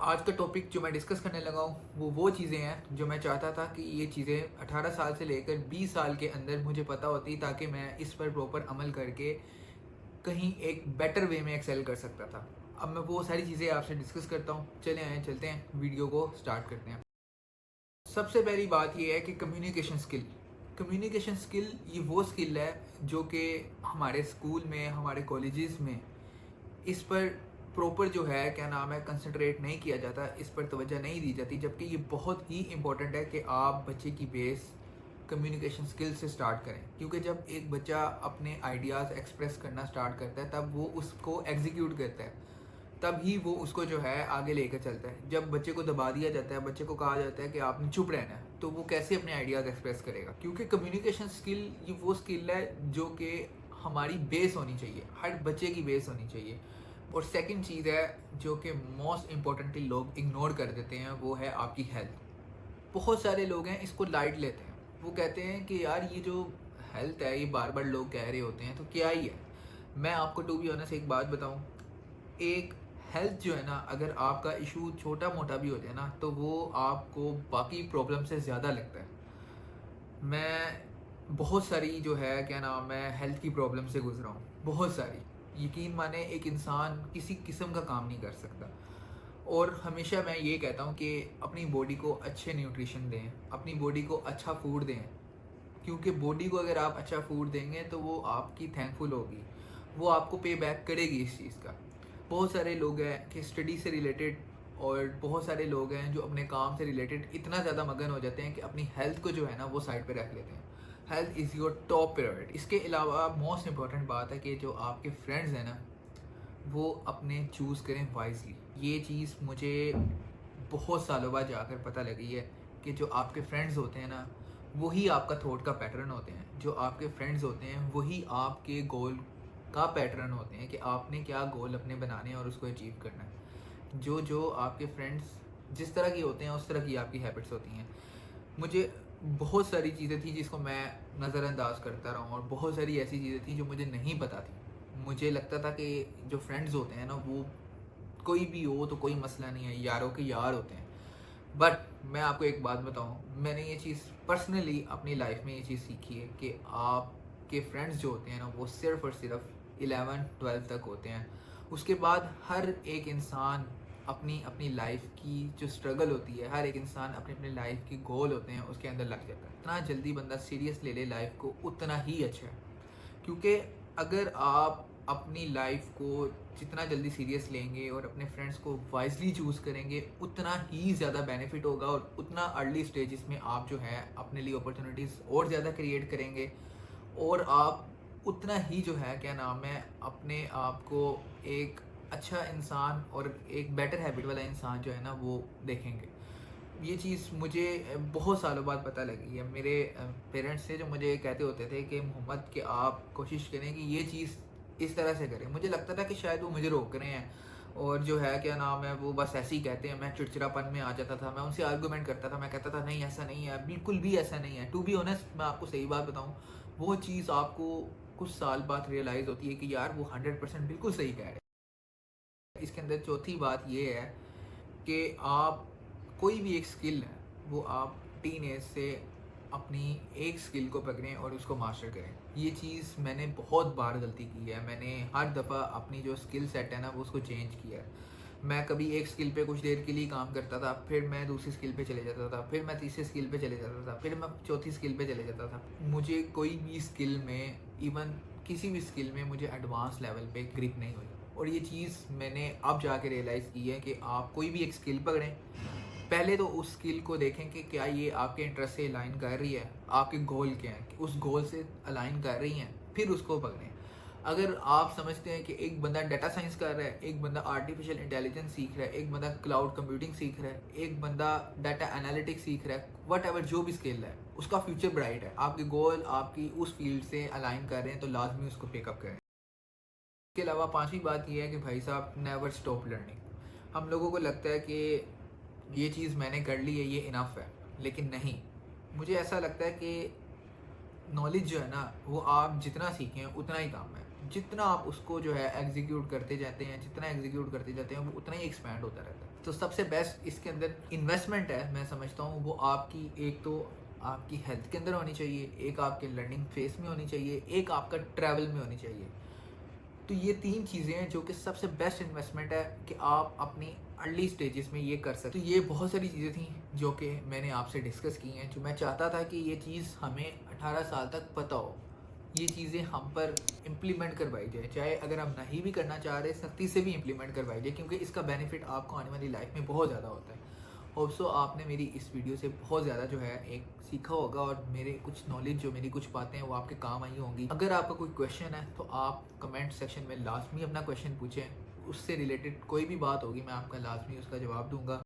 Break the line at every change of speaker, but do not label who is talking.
آج کا ٹاپک جو میں ڈسکس کرنے لگا ہوں وہ چیزیں ہیں جو میں چاہتا تھا کہ یہ چیزیں 18 سال سے لے کر 20 سال کے اندر مجھے پتہ ہوتی تاکہ میں اس پر پراپر عمل کر کے کہیں ایک بیٹر وے میں ایکسیل کر سکتا تھا. اب میں وہ ساری چیزیں آپ سے ڈسکس کرتا ہوں. چلتے ہیں ویڈیو کو سٹارٹ کرتے ہیں. سب سے پہلی بات یہ ہے کہ کمیونیکیشن سکل یہ وہ سکل ہے جو کہ ہمارے اسکول میں ہمارے کالجز میں اس پر پراپر جو ہے کیا نام ہے کنسنٹریٹ نہیں کیا جاتا, اس پر توجہ نہیں دی جاتی, جبکہ یہ بہت ہی امپورٹنٹ ہے کہ آپ بچے کی بیس کمیونیکیشن سکل سے سٹارٹ کریں. کیونکہ جب ایک بچہ اپنے آئیڈیاز ایکسپریس کرنا سٹارٹ کرتا ہے تب وہ اس کو ایگزیکیوٹ کرتا ہے, تب ہی وہ اس کو جو ہے آگے لے کر چلتا ہے. جب بچے کو دبا دیا جاتا ہے, بچے کو کہا جاتا ہے کہ آپ نے چپ رہنا ہے, تو وہ کیسے اپنے آئیڈیاز ایکسپریس کرے گا؟ کیونکہ کمیونیکیشن سکل یہ وہ سکل ہے جو کہ ہماری بیس ہونی چاہیے, ہر بچے کی بیس ہونی چاہیے. اور سیکنڈ چیز ہے جو کہ موسٹ امپورٹنٹلی لوگ اگنور کر دیتے ہیں, وہ ہے آپ کی ہیلتھ. بہت سارے لوگ ہیں اس کو لائٹ لیتے ہیں. وہ کہتے ہیں کہ یار یہ جو ہیلتھ ہے یہ بار بار لوگ کہہ رہے ہوتے ہیں تو کیا ہی ہے. میں آپ کو ٹو بی آنیسٹ ایک بات بتاؤں, ایک ہیلتھ جو ہے نا, اگر آپ کا ایشو چھوٹا موٹا بھی ہو جائے نا تو وہ آپ کو باقی پرابلم سے زیادہ لگتا ہے. میں بہت ساری جو ہے کیا نام ہے ہیلتھ کی پرابلم سے گزرا ہوں, بہت ساری. یقین مانے ایک انسان کسی قسم کا کام نہیں کر سکتا. اور ہمیشہ میں یہ کہتا ہوں کہ اپنی باڈی کو اچھے نیوٹریشن دیں, اپنی باڈی کو اچھا فوڈ دیں. کیونکہ باڈی کو اگر آپ اچھا فوڈ دیں گے تو وہ آپ کی تھینک فل ہوگی, وہ آپ کو پے بیک کرے گی اس چیز کا. بہت سارے لوگ ہیں کہ اسٹڈی سے ریلیٹڈ اور بہت سارے لوگ ہیں جو اپنے کام سے ریلیٹڈ اتنا زیادہ مگن ہو جاتے ہیں کہ اپنی ہیلتھ کو جو ہے نا وہ سائڈ پہ رکھ لیتے ہیں. Health is your top priority. اس کے علاوہ موسٹ امپورٹنٹ بات ہے کہ جو آپ کے فرینڈز ہیں نا وہ اپنے چوز کریں وائزلی. یہ چیز مجھے بہت سالوں بعد جا کر پتہ لگی ہے کہ جو آپ کے فرینڈز ہوتے ہیں نا وہی آپ کا تھاٹ کا پیٹرن ہوتے ہیں. جو آپ کے فرینڈز ہوتے ہیں وہی آپ کے گول کا پیٹرن ہوتے ہیں کہ آپ نے کیا گول اپنے بنانے ہیں اور اس کو اچیو کرنا ہے. جو آپ کے فرینڈز جس طرح کی ہوتے ہیں اس طرح کی آپ کی ہیبٹس ہوتی ہیں. مجھے بہت ساری چیزیں تھیں جس کو میں نظر انداز کرتا رہا ہوں, اور بہت ساری ایسی چیزیں تھیں جو مجھے نہیں پتہ تھی. مجھے لگتا تھا کہ جو فرینڈز ہوتے ہیں نا وہ کوئی بھی ہو تو کوئی مسئلہ نہیں ہے, یاروں کے یار ہوتے ہیں. بٹ میں آپ کو ایک بات بتاؤں, میں نے یہ چیز پرسنلی اپنی لائف میں یہ چیز سیکھی ہے کہ آپ کے فرینڈز جو ہوتے ہیں نا وہ صرف اور صرف 11-12 تک ہوتے ہیں. اس کے بعد ہر ایک انسان اپنی لائف کی جو اسٹرگل ہوتی ہے, ہر ایک انسان اپنی لائف کی گول ہوتے ہیں اس کے اندر لگ جاتا ہے. اتنا جلدی بندہ سیریس لے لے لائف کو اتنا ہی اچھا ہے. کیونکہ اگر آپ اپنی لائف کو جتنا جلدی سیریس لیں گے اور اپنے فرینڈس کو وائزلی چوز کریں گے اتنا ہی زیادہ بینیفٹ ہوگا, اور اتنا ارلی سٹیجز میں آپ جو ہے اپنے لیے اپرچونیٹیز اور زیادہ کریٹ کریں گے, اور آپ اتنا ہی جو ہے کیا نام ہے اپنے آپ کو ایک اچھا انسان اور ایک بیٹر ہیبٹ والا انسان جو ہے نا وہ دیکھیں گے. یہ چیز مجھے بہت سالوں بعد پتہ لگی ہے. میرے پیرنٹس سے جو مجھے کہتے ہوتے تھے کہ محمد کہ آپ کوشش کریں کہ یہ چیز اس طرح سے کریں, مجھے لگتا تھا کہ شاید وہ مجھے روک رہے ہیں اور جو ہے کیا نام ہے وہ بس ایسے ہی کہتے ہیں. میں چڑچڑا پن میں آ جاتا تھا, میں ان سے آرگومنٹ کرتا تھا, میں کہتا تھا نہیں ایسا نہیں ہے, بالکل بھی ایسا نہیں ہے. ٹو بی آنیسٹ میں آپ کو صحیح بات بتاؤں, وہ چیز آپ کو کچھ سال بعد ریئلائز ہوتی ہے کہ یار وہ 100% بالکل صحیح کہہ رہے ہیں. اس کے اندر چوتھی بات یہ ہے کہ آپ کوئی بھی ایک سکل ہے وہ آپ ٹین ایج سے اپنی ایک سکل کو پکڑیں اور اس کو ماسٹر کریں. یہ چیز میں نے بہت بار غلطی کی ہے. میں نے ہر دفعہ اپنی جو سکل سیٹ ہے نا وہ اس کو چینج کیا ہے. میں کبھی ایک سکل پہ کچھ دیر کے لیے کام کرتا تھا, پھر میں دوسری سکل پہ چلے جاتا تھا, پھر میں تیسری سکل پہ چلے جاتا تھا, پھر میں چوتھی سکل پہ چلے جاتا تھا. مجھے کوئی بھی سکل میں ایون کسی بھی سکل میں مجھے ایڈوانس لیول پہ گرپ نہیں ہوئی. اور یہ چیز میں نے اب جا کے ریئلائز کی ہے کہ آپ کوئی بھی ایک سکل پکڑیں, پہلے تو اس سکل کو دیکھیں کہ کیا یہ آپ کے انٹرسٹ سے الائن کر رہی ہے, آپ کے گول کیا ہیں, اس گول سے الائن کر رہی ہیں, پھر اس کو پکڑیں. اگر آپ سمجھتے ہیں کہ ایک بندہ ڈیٹا سائنس کر رہا ہے, ایک بندہ آرٹیفیشیل انٹیلیجنس سیکھ رہا ہے, ایک بندہ کلاؤڈ کمپیوٹنگ سیکھ رہا ہے, ایک بندہ ڈیٹا انالیٹکس سیکھ رہا ہے, وٹ ایور جو بھی اسکل ہے اس کا فیوچر برائٹ ہے, آپ کے گول آپ کی اس فیلڈ سے الائن کر رہے ہیں تو لازمی اس کو پک اپ کریں. اس کے علاوہ پانچویں بات یہ ہے کہ بھائی صاحب نیور اسٹاپ لرننگ. ہم لوگوں کو لگتا ہے کہ یہ چیز میں نے کر لی ہے یہ انف ہے, لیکن نہیں. مجھے ایسا لگتا ہے کہ نالج جو ہے نا وہ آپ جتنا سیکھیں اتنا ہی کام ہے. جتنا آپ اس کو جو ہے ایگزیکیوٹ کرتے جاتے ہیں, جتنا ایگزیکیوٹ کرتے جاتے ہیں وہ اتنا ہی ایکسپینڈ ہوتا رہتا ہے. تو سب سے بیسٹ اس کے اندر انویسٹمنٹ ہے میں سمجھتا ہوں وہ آپ کی، ایک تو آپ کی ہیلتھ کے اندر ہونی چاہیے، ایک آپ کے لرننگ فیس میں ہونی چاہیے، ایک آپ کا ٹریول میں ہونی چاہیے. تو یہ 3 چیزیں ہیں جو کہ سب سے بیسٹ انویسٹمنٹ ہے کہ آپ اپنی ارلی سٹیجز میں یہ کر سکتے. تو یہ بہت ساری چیزیں تھیں جو کہ میں نے آپ سے ڈسکس کی ہیں، جو میں چاہتا تھا کہ یہ چیز ہمیں 18 سال تک پتہ ہو، یہ چیزیں ہم پر امپلیمنٹ کروائی جائے، چاہے اگر ہم نہیں بھی کرنا چاہ رہے سختی سے بھی امپلیمنٹ کروائی جائے، کیونکہ اس کا بینیفٹ آپ کو آنے والی لائف میں بہت زیادہ ہوتا ہے. ہوپ سو آپ نے میری اس ویڈیو سے بہت زیادہ جو ہے ایک سیکھا ہوگا، اور میرے کچھ نالج جو میری کچھ باتیں ہیں وہ آپ کے کام آئی ہوں گی. اگر آپ کا کوئی کویشچن ہے تو آپ کمنٹ سیکشن میں لازمی اپنا کویشچن پوچھیں، اس سے ریلیٹڈ کوئی بھی بات ہوگی میں آپ کا لازمی اس کا جواب دوں گا.